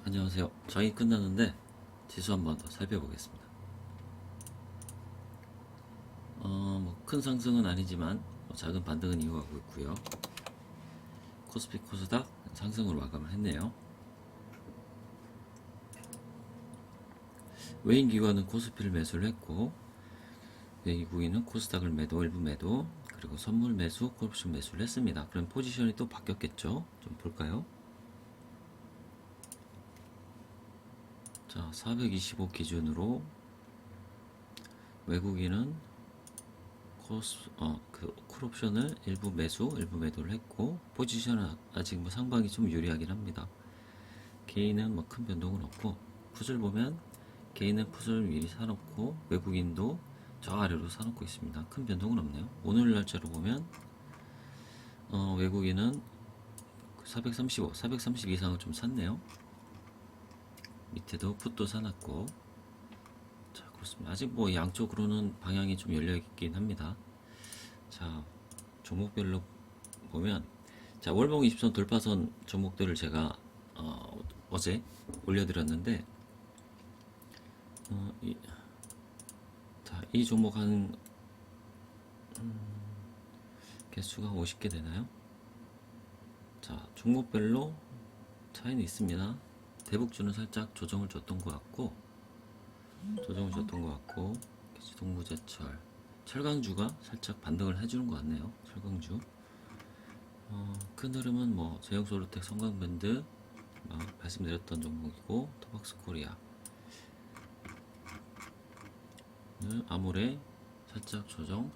안녕하세요. 장이 끝났는데 지수 한번 더 살펴보겠습니다. 큰 상승은 아니지만 작은 반등은 이어가고 있고요. 코스피 코스닥 상승으로 마감을 했네요. 외인 기관은 코스피를 매수를 했고 외국인은 코스닥을 매도, 일부 매도, 그리고 선물 매수, 콜옵션 매수를 했습니다. 그럼 포지션이 또 바뀌었겠죠? 좀 볼까요? 자, 425 기준으로 외국인은 콜옵션을 일부 매수, 일부 매도를 했고 포지션은 아직 상방이 좀 유리하긴 합니다. 개인은 큰 변동은 없고 풋을 보면 개인은 풋을 미리 사놓고 외국인도 저 아래로 사놓고 있습니다. 큰 변동은 없네요. 오늘 날짜로 보면 외국인은 435, 430 이상을 좀 샀네요. 밑에도 풋도 사놨고 자 그렇습니다. 아직 양쪽으로는 방향이 좀 열려 있긴 합니다. 자 종목별로 보면 자 월봉 20선 돌파선 종목들을 제가 어제 올려드렸는데 이 종목 한 개수가 50개 되나요? 자 종목별로 차이는 있습니다. 대북주는 살짝 조정을 줬던 것 같고 동부제철 철강주가 살짝 반등을 해주는 것 같네요. 철강주 큰 흐름은 제형솔루텍, 성광밴드 말씀드렸던 종목이고 토박스코리아 아모레 살짝 조정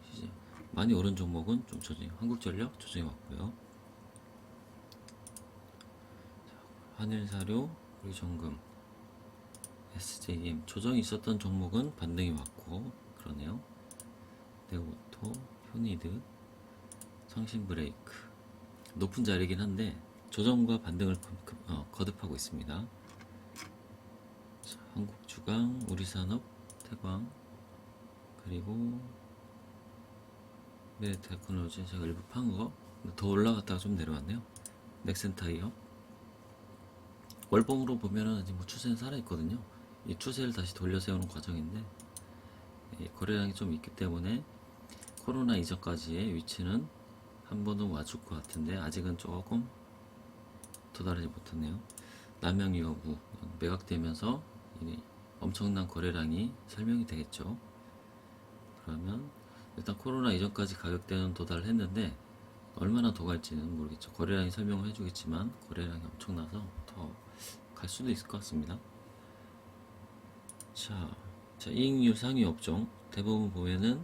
많이 오른 종목은 좀 조정, 한국전력 조정이 왔고요. 한일사료, 우리정금, SJM 조정이 있었던 종목은 반등이 왔고 그러네요. 네오토, 효니드, 성신브레이크 높은 자리이긴 한데 조정과 반등을 거듭하고 있습니다. 자, 한국주강, 우리산업, 태광 그리고 테크놀로지 제가 일부 판거 더 올라갔다가 좀 내려왔네요. 넥센타이어 월봉으로 보면은 아직 추세는 살아있거든요. 이 추세를 다시 돌려 세우는 과정인데 거래량이 좀 있기 때문에 코로나 이전까지의 위치는 한 번은 와줄 것 같은데 아직은 조금 도달하지 못했네요. 남양유업우 매각되면서 엄청난 거래량이 설명이 되겠죠. 그러면 일단 코로나 이전까지 가격대는 도달했는데 얼마나 더 갈지는 모르겠죠. 거래량이 설명을 해주겠지만 거래량이 엄청나서 더 갈 수도 있을 것 같습니다. 자 이익률 상위 업종 대부분 보면은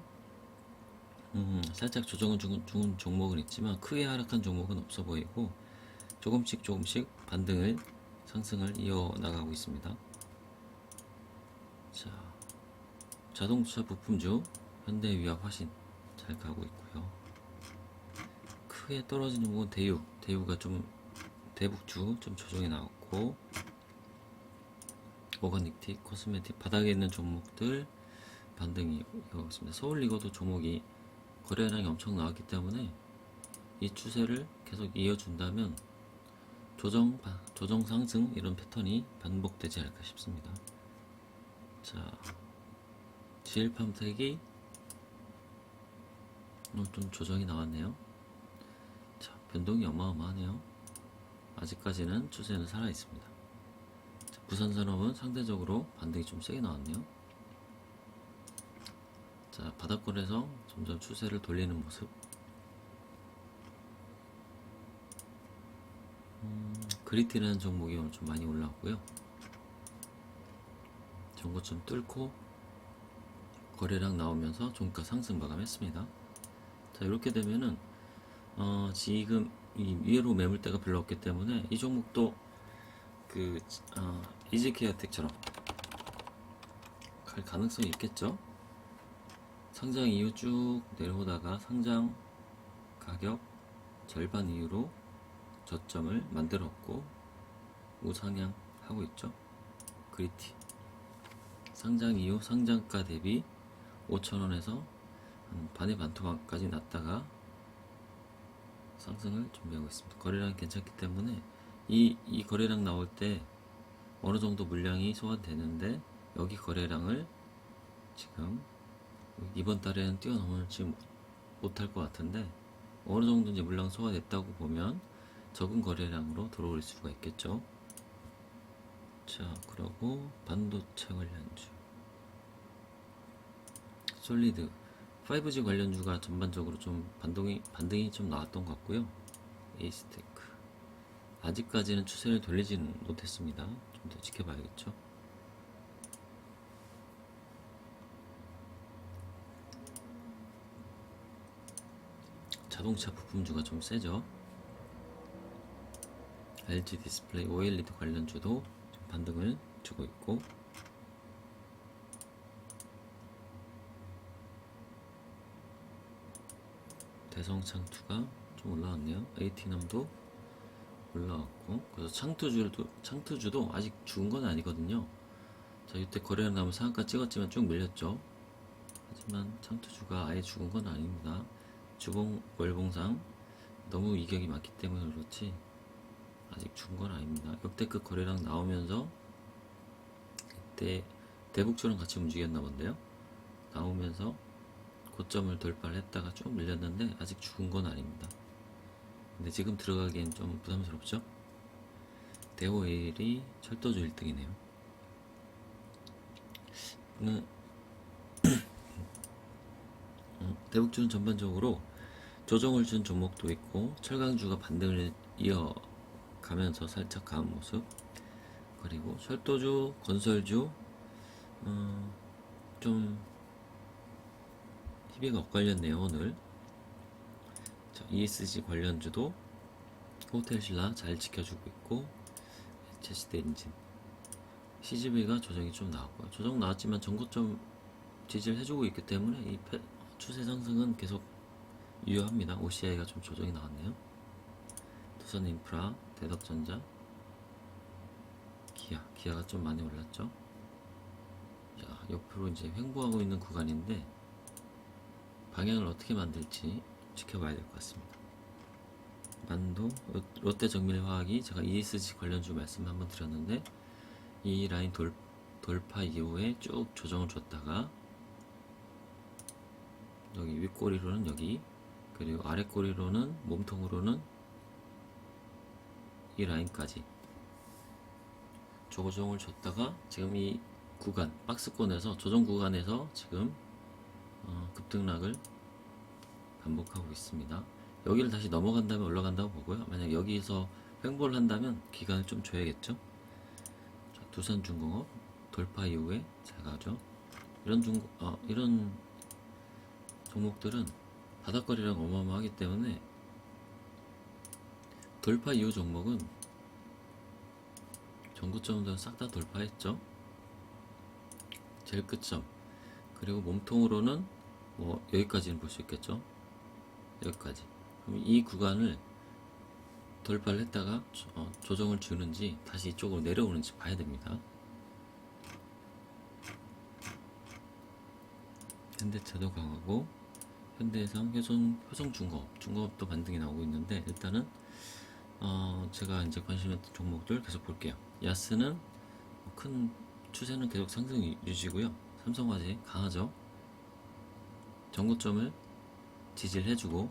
살짝 조정은 준 종목은 있지만 크게 하락한 종목은 없어 보이고 조금씩 반등을 상승을 이어나가고 있습니다. 자 자동차 부품주 현대위와 화신 잘 가고 있고요. 크게 떨어지는 종목은 대유가 좀 대북주 좀 조정이 나왔고 오가닉틱, 코스메틱 바닥에 있는 종목들 반등이 이어가고 있습니다. 서울리거도 종목이 거래량이 엄청 나왔기 때문에 이 추세를 계속 이어준다면 조정 상승 이런 패턴이 반복되지 않을까 싶습니다. 자 GL팜텍이 오늘 좀 조정이 나왔네요. 자 변동이 어마어마하네요. 아직까지는 추세는 살아있습니다. 자, 부산산업은 상대적으로 반등이 좀 세게 나왔네요. 자 바닥권에서 점점 추세를 돌리는 모습. 그리티라는 종목이 오늘 좀 많이 올라왔고요. 전고점 뚫고 거래량 나오면서 종가 상승 마감했습니다. 자 이렇게 되면은 지금 이 위로 매물대가 별로 없기 때문에 이 종목도 이지케어텍처럼 갈 가능성이 있겠죠. 상장 이후 쭉 내려오다가 상장 가격 절반 이후로 저점을 만들었고 우상향 하고 있죠. 그리티 상장 이후 상장가 대비 5,000원에서 반의 반토막까지 났다가 상승을 준비하고 있습니다. 거래량이 괜찮기 때문에 이 거래량 나올 때 어느 정도 물량이 소화되는데 여기 거래량을 지금 이번 달에는 뛰어넘을지 못할 것 같은데 어느 정도 이제 물량 소화됐다고 보면 적은 거래량으로 들어올 수가 있겠죠. 자, 그러고 반도체 관련주, 솔리드, 5G 관련주가 전반적으로 좀 반등이 좀 나왔던 것 같고요. 에이스테크 아직까지는 추세를 돌리지는 못했습니다. 좀 더 지켜봐야겠죠. 자동차 부품주가 좀 세죠. LG 디스플레이, OLED 관련주도 좀 반등을 주고 있고, 대성창투가 좀 올라왔네요. AT남도 올라왔고, 그래서 창투주도 아직 죽은 건 아니거든요. 자, 이때 거래량 나면 상한가 찍었지만 쭉 밀렸죠. 하지만 창투주가 아예 죽은 건 아닙니다. 주봉 월봉상 너무 이격이 많기 때문에 그렇지 아직 죽은 건 아닙니다. 역대급 거래량 나오면서 이때 대북주랑 같이 움직였나 본데요. 나오면서 고점을 돌파를 했다가 쭉 밀렸는데 아직 죽은 건 아닙니다. 근데 지금 들어가기엔 좀 부담스럽죠? 대오일이 철도주 1등이네요. 대북주는 전반적으로 조정을 준 종목도 있고 철강주가 반등을 이어가면서 살짝 강한 모습, 그리고 철도주, 건설주 좀 희비가 엇갈렸네요 오늘. 자, ESG 관련주도 호텔신라 잘 지켜주고 있고, 제시대 엔진, CGV가 조정이 좀 나왔고요. 조정 나왔지만 전고점 지지를 해주고 있기 때문에 이 추세 상승은 계속 유효합니다. OCI가 좀 조정이 나왔네요. 두산인프라, 대덕전자, 기아가 좀 많이 올랐죠. 자, 옆으로 이제 횡보하고 있는 구간인데 방향을 어떻게 만들지 지켜봐야 될 것 같습니다. 만도, 롯데정밀화학이 제가 ESG 관련주 말씀 한번 드렸는데 이 라인 돌파 이후에 쭉 조정을 줬다가 여기 윗꼬리로는 여기, 그리고 아랫꼬리로는 몸통으로는 이 라인까지 조정을 줬다가 지금 이 구간 박스권에서 조정 구간에서 지금 급등락을 반복하고 있습니다. 여기를 다시 넘어간다면 올라간다고 보고요. 만약 여기서 횡보를 한다면 기간을 좀 줘야겠죠. 자, 두산중공업 돌파 이후에 잘 가죠. 이런 종목들은 바닥거리랑 어마어마하기 때문에 돌파 이후 종목은 전고점도 싹 다 돌파했죠. 제일 끝점, 그리고 몸통으로는 뭐 여기까지는 볼 수 있겠죠. 여기까지. 그럼 이 구간을 돌파를 했다가 조정을 주는지 다시 이쪽으로 내려오는지 봐야 됩니다. 현대차도 강하고, 현대해상, 효성중공업도 반등이 나오고 있는데 일단은 제가 이제 관심했던 종목들 계속 볼게요. 야스는 큰 추세는 계속 상승 유지고요. 삼성화재 강하죠. 전고점을 지지를 해주고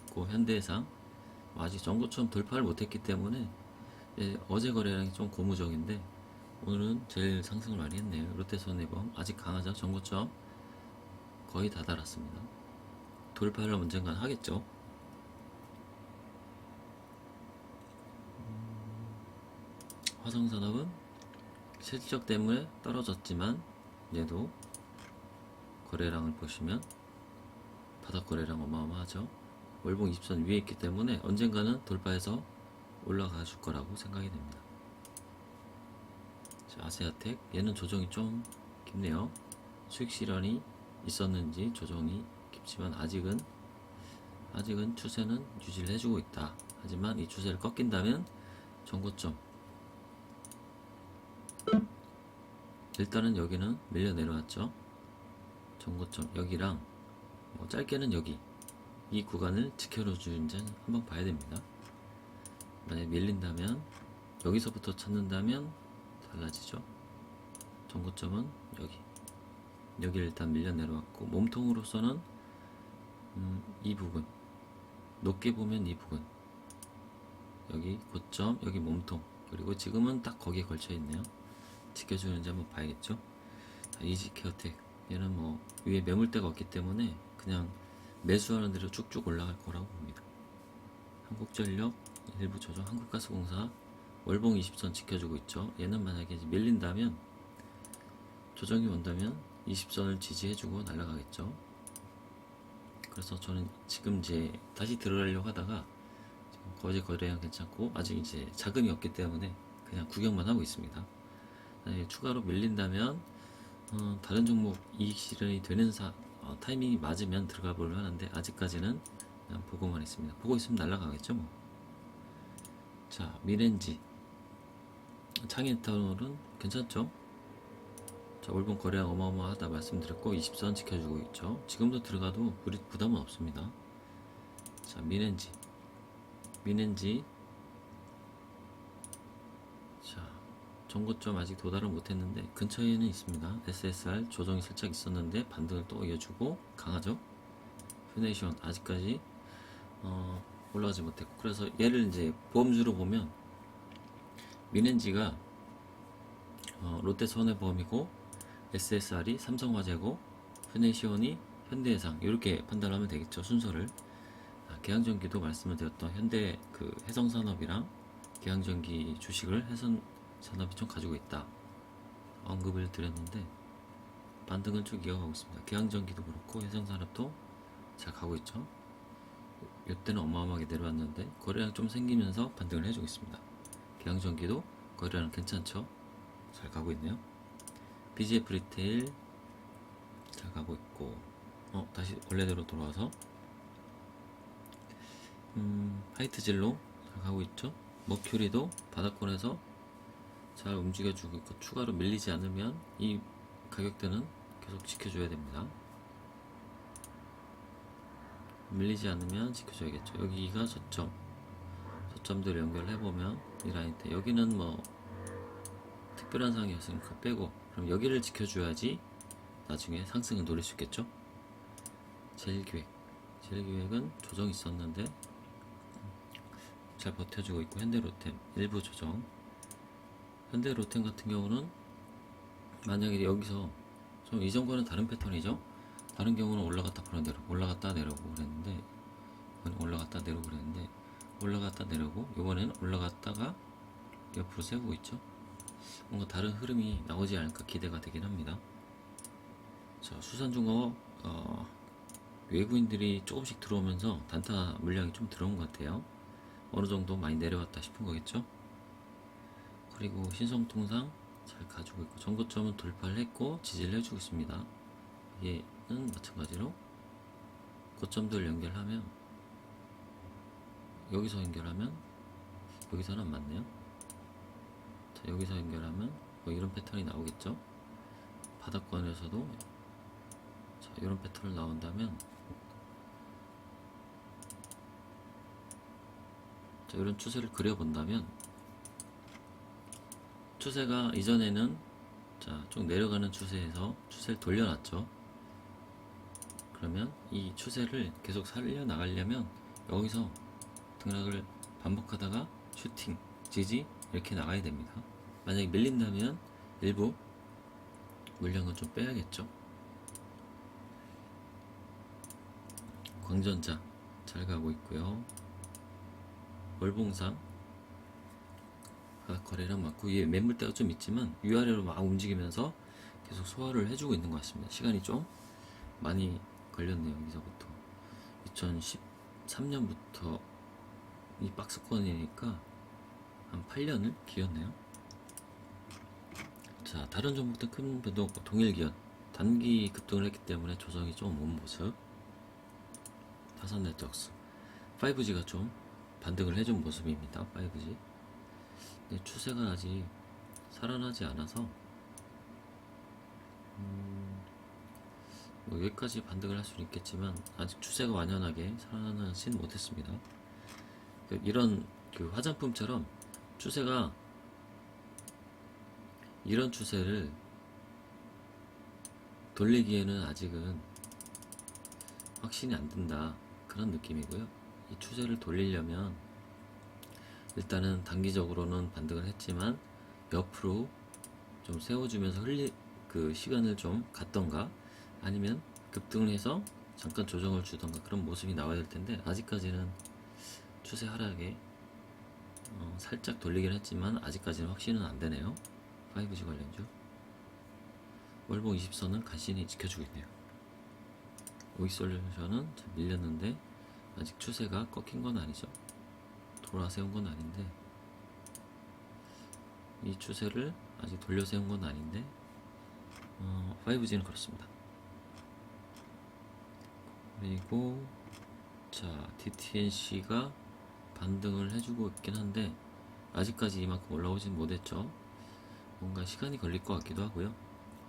있고, 현대해상 아직 전고점 돌파를 못했기 때문에 어제 거래량이 좀 고무적인데 오늘은 제일 상승을 많이 했네요. 롯데손해보험 아직 강하죠. 전고점 거의 다 달았습니다. 돌파를 언젠간 하겠죠. 화성산업은 실적 때문에 떨어졌지만 얘도 거래량을 보시면 바닥 거래량 어마어마하죠. 월봉 20선 위에 있기 때문에 언젠가는 돌파해서 올라가 줄 거라고 생각이 됩니다. 자, 아세아텍, 얘는 조정이 좀 깊네요. 수익 실현이 있었는지 조정이 깊지만 아직은 추세는 유지를 해주고 있다. 하지만 이 추세를 꺾인다면 전고점, 일단은 여기는 밀려 내려왔죠. 전고점 여기랑 짧게는 여기, 이 구간을 지켜주는지 한번 봐야 됩니다. 만약 밀린다면, 여기서부터 찾는다면 달라지죠. 전고점은 여기 일단 밀려 내려왔고, 몸통으로서는 이 부분, 높게 보면 이 부분, 여기 고점, 여기 몸통, 그리고 지금은 딱 거기에 걸쳐 있네요. 지켜주는지 한번 봐야겠죠. 이지케어텍, 얘는 뭐 위에 매물대가 없기 때문에 그냥 매수하는 대로 쭉쭉 올라갈 거라고 봅니다. 한국전력 일부 조정, 한국가스공사 월봉 20선 지켜주고 있죠. 얘는 만약에 밀린다면, 조정이 온다면 20선을 지지해주고 날아가겠죠. 그래서 저는 지금 이제 다시 들어가려고 하다가 지금 거제 거래량 괜찮고 아직 이제 자금이 없기 때문에 그냥 구경만 하고 있습니다. 추가로 밀린다면 다른 종목 이익 실현이 되는 타이밍이 맞으면 들어가 보려 하는데, 아직까지는 그냥 보고만 있습니다. 보고 있으면 날아가겠죠 뭐. 자, 미렌지 창인에탄올은 괜찮죠. 자, 월봉 거래량 어마어마하다 말씀드렸고 20선 지켜주고 있죠. 지금도 들어가도 부담은 없습니다. 자, 미넨지 자, 전고점 아직 도달을 못했는데 근처에는 있습니다. SSR 조정이 살짝 있었는데 반등을 또 이어주고 강하죠. 휴네이션 아직까지 올라가지 못했고, 그래서 얘를 이제 보험주로 보면 미넨지가 롯데손해보험이고, SSR이 삼성화재고, 휴네이션이 현대해상, 이렇게 판단하면 되겠죠. 순서를. 계양전기도 말씀을 드렸던 현대 해성산업이랑 계양전기 주식을 해성산업이 좀 가지고 있다 언급을 드렸는데, 반등을 쭉 이어가고 있습니다. 계양전기도 그렇고 해성산업도 잘 가고 있죠. 이때는 어마어마하게 내려왔는데 거래량 좀 생기면서 반등을 해주고 있습니다. 계양전기도 거래량 괜찮죠. 잘 가고 있네요. BGF 리테일 잘 가고 있고, 다시 원래대로 돌아와서 하이트진로 잘 가고 있죠. 머큐리도 바닥권에서 잘 움직여주고 있고, 추가로 밀리지 않으면 이 가격대는 계속 지켜줘야 됩니다. 밀리지 않으면 지켜줘야겠죠. 여기가 저점들 연결해보면 이 라인대, 여기는 뭐 특별한 상황이었으니까 빼고, 그럼 여기를 지켜줘야지 나중에 상승을 노릴 수 있겠죠. 제일기획은 조정이 있었는데 잘 버텨주고 있고, 현대로템 일부 조정. 현대로템 같은 경우는 만약에 여기서 좀 이전과는 다른 패턴이죠. 다른 경우는 올라갔다 내려오고 그랬는데, 이번엔 올라갔다 내려오고, 이번에는 올라갔다가 옆으로 세우고 있죠. 뭔가 다른 흐름이 나오지 않을까 기대가 되긴 합니다. 자, 수산중공업 외국인들이 조금씩 들어오면서 단타 물량이 좀 들어온 것 같아요. 어느 정도 많이 내려왔다 싶은 거겠죠. 그리고 신성통상 잘 가지고 있고, 전고점은 돌파를 했고 지지를 해주고 있습니다. 얘는 마찬가지로 고점들 연결하면, 여기서 연결하면, 여기서는 안 맞네요. 자, 여기서 연결하면 뭐 이런 패턴이 나오겠죠. 바닥권에서도 자, 이런 패턴을 나온다면, 자, 이런 추세를 그려본다면, 추세가 이전에는 쭉 내려가는 추세에서 추세를 돌려놨죠. 그러면 이 추세를 계속 살려나가려면 여기서 등락을 반복하다가 슈팅, 지지 이렇게 나가야 됩니다. 만약에 밀린다면 일부 물량은 좀 빼야겠죠. 광전자 잘 가고 있고요. 월봉상 거래량 많고, 위에 매물대가 좀 있지만 위아래로 막 움직이면서 계속 소화를 해주고 있는 것 같습니다. 시간이 좀 많이 걸렸네요. 여기서부터 2013년부터 이 박스권이니까 한 8년을 기었네요. 자, 다른 종목들 큰 변동 없고, 동일기현 단기 급등을 했기 때문에 조정이 좀 온 모습. 타선네트웍스 5G가 좀 반등을 해준 모습입니다. 5G. 근데 추세가 아직 살아나지 않아서 뭐 여기까지 반등을 할 수는 있겠지만 아직 추세가 완연하게 살아나진 못했습니다. 이런 화장품처럼 추세가 이런 추세를 돌리기에는 아직은 확신이 안 든다, 그런 느낌이고요. 이 추세를 돌리려면 일단은 단기적으로는 반등을 했지만 옆으로 좀 세워주면서 그 시간을 좀 갖던가, 아니면 급등을 해서 잠깐 조정을 주던가, 그런 모습이 나와야 될 텐데 아직까지는 추세 하락에 살짝 돌리긴 했지만 아직까지는 확신은 안 되네요. 5G 관련주 월봉 20선은 간신히 지켜주고 있네요. 오익솔루션은 밀렸는데 아직 추세가 꺾인 건 아니죠. 돌아세운 건 아닌데, 이 추세를 아직 돌려세운 건 아닌데 5G는 그렇습니다. 그리고 자, DTNC가 반등을 해주고 있긴 한데 아직까지 이만큼 올라오진 못했죠. 뭔가 시간이 걸릴 것 같기도 하고요.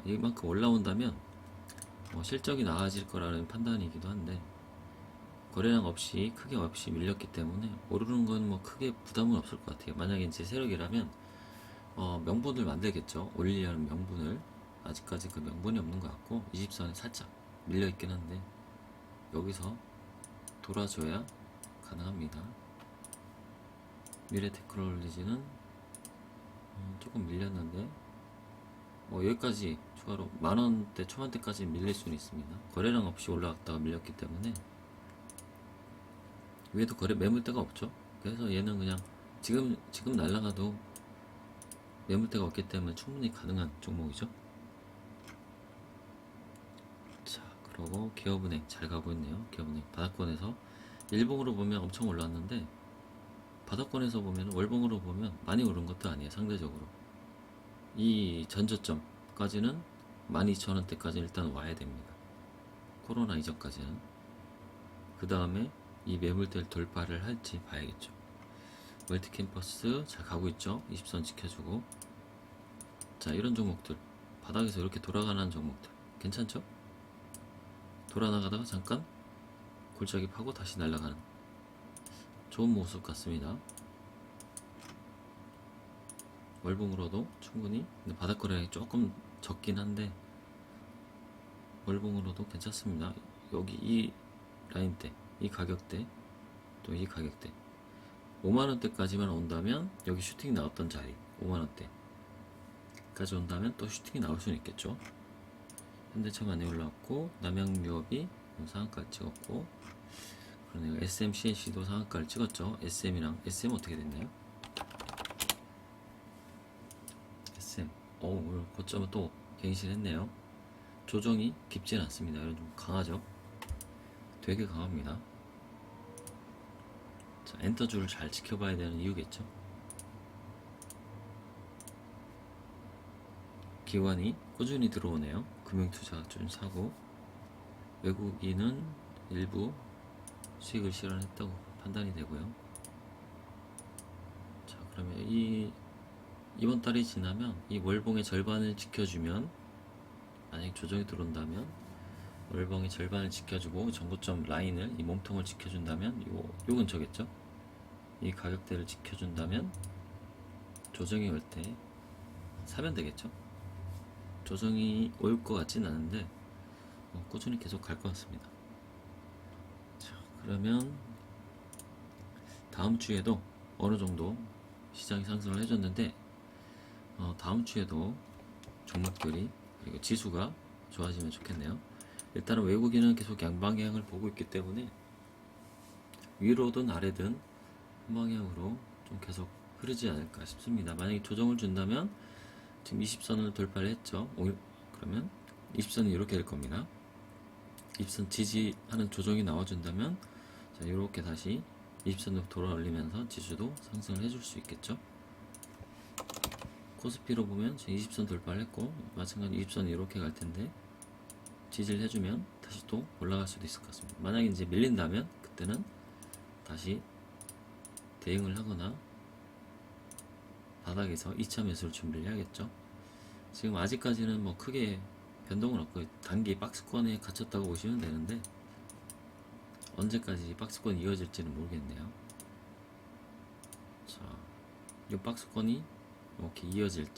이만큼 올라온다면 실적이 나아질 거라는 판단이기도 한데, 거래량 없이 크게 없이 밀렸기 때문에 오르는 건 뭐 크게 부담은 없을 것 같아요. 만약에 이제 세력이라면 명분을 만들겠죠. 올리려는 명분을. 아직까지 그 명분이 없는 것 같고 20선에 살짝 밀려 있긴 한데 여기서 돌아줘야 가능합니다. 미래테크놀로지는 조금 밀렸는데 여기까지 추가로 만원대 초반대까지 밀릴 수는 있습니다. 거래량 없이 올라갔다가 밀렸기 때문에 위에도 매물대가 없죠. 그래서 얘는 그냥 지금 날아가도 매물대가 없기 때문에 충분히 가능한 종목이죠. 자, 그리고 기업은행 잘 가고 있네요. 기업은행 바닥권에서 일봉으로 보면 엄청 올랐는데 바닥권에서 보면 월봉으로 보면 많이 오른 것도 아니에요. 상대적으로 이 전저점까지는 12,000원대까지 일단 와야 됩니다. 코로나 이전까지는. 그 다음에 이 매물대를 돌파를 할지 봐야겠죠. 멀티캠퍼스 잘 가고 있죠. 20선 지켜주고. 자, 이런 종목들 바닥에서 이렇게 돌아가는 종목들 괜찮죠? 돌아나가다가 잠깐 골짜기 파고 다시 날아가는 좋은 모습 같습니다. 월봉으로도 충분히, 근데 바닥 거래량이 조금 적긴 한데 월봉으로도 괜찮습니다. 여기 이 라인대, 이 가격대, 또 이 가격대 5만원대까지만 온다면 여기 슈팅이 나왔던 자리 5만원대까지 온다면 또 슈팅이 나올 수는 있겠죠. 현대차 많이 올라왔고 남양유업이 상한가를 찍었고, 그러네요. SMCNC도 상한가를 찍었죠. SM이랑 SM 어떻게 됐나요? SM 오늘 고점은 또 갱신했네요. 조정이 깊진 않습니다. 이런 좀 강하죠. 되게 강합니다. 자, 엔터줄을 잘 지켜봐야 되는 이유겠죠. 기관이 꾸준히 들어오네요. 금융투자 좀 사고, 외국인은 일부 수익을 실현했다고 판단이 되고요. 자, 그러면 이번 달이 지나면 이 월봉의 절반을 지켜주면, 만약에 조정이 들어온다면 월봉의 절반을 지켜주고 전고점 라인을, 이 몸통을 지켜준다면 요 근처겠죠. 이 가격대를 지켜준다면 조정이 올 때 사면 되겠죠. 조정이 올 것 같진 않은데 꾸준히 계속 갈 것 같습니다. 자, 그러면 다음 주에도 어느 정도 시장이 상승을 해줬는데 다음 주에도 종목들이, 그리고 지수가 좋아지면 좋겠네요. 일단은 외국인은 계속 양방향을 보고 있기 때문에 위로든 아래든 한 방향으로 좀 계속 흐르지 않을까 싶습니다. 만약에 조정을 준다면 지금 20선을 돌파를 했죠. 그러면 20선이 이렇게 될 겁니다. 20선 지지하는 조정이 나와준다면 자, 이렇게 다시 20선으로 돌아올리면서 지수도 상승을 해줄 수 있겠죠. 코스피로 보면 지금 20선 돌파를 했고 마찬가지로 20선이 이렇게 갈 텐데 지지를 해주면 다시 또 올라갈 수도 있을 것 같습니다. 만약에 이제 밀린다면 그때는 다시 대응을 하거나 바닥에서 2차 매수를 준비를 해야겠죠. 지금 아직까지는 뭐 크게 변동은 없고 단기 박스권에 갇혔다고 보시면 되는데 언제까지 박스권이 이어질지는 모르겠네요. 자, 이 박스권이 이렇게 이어질지,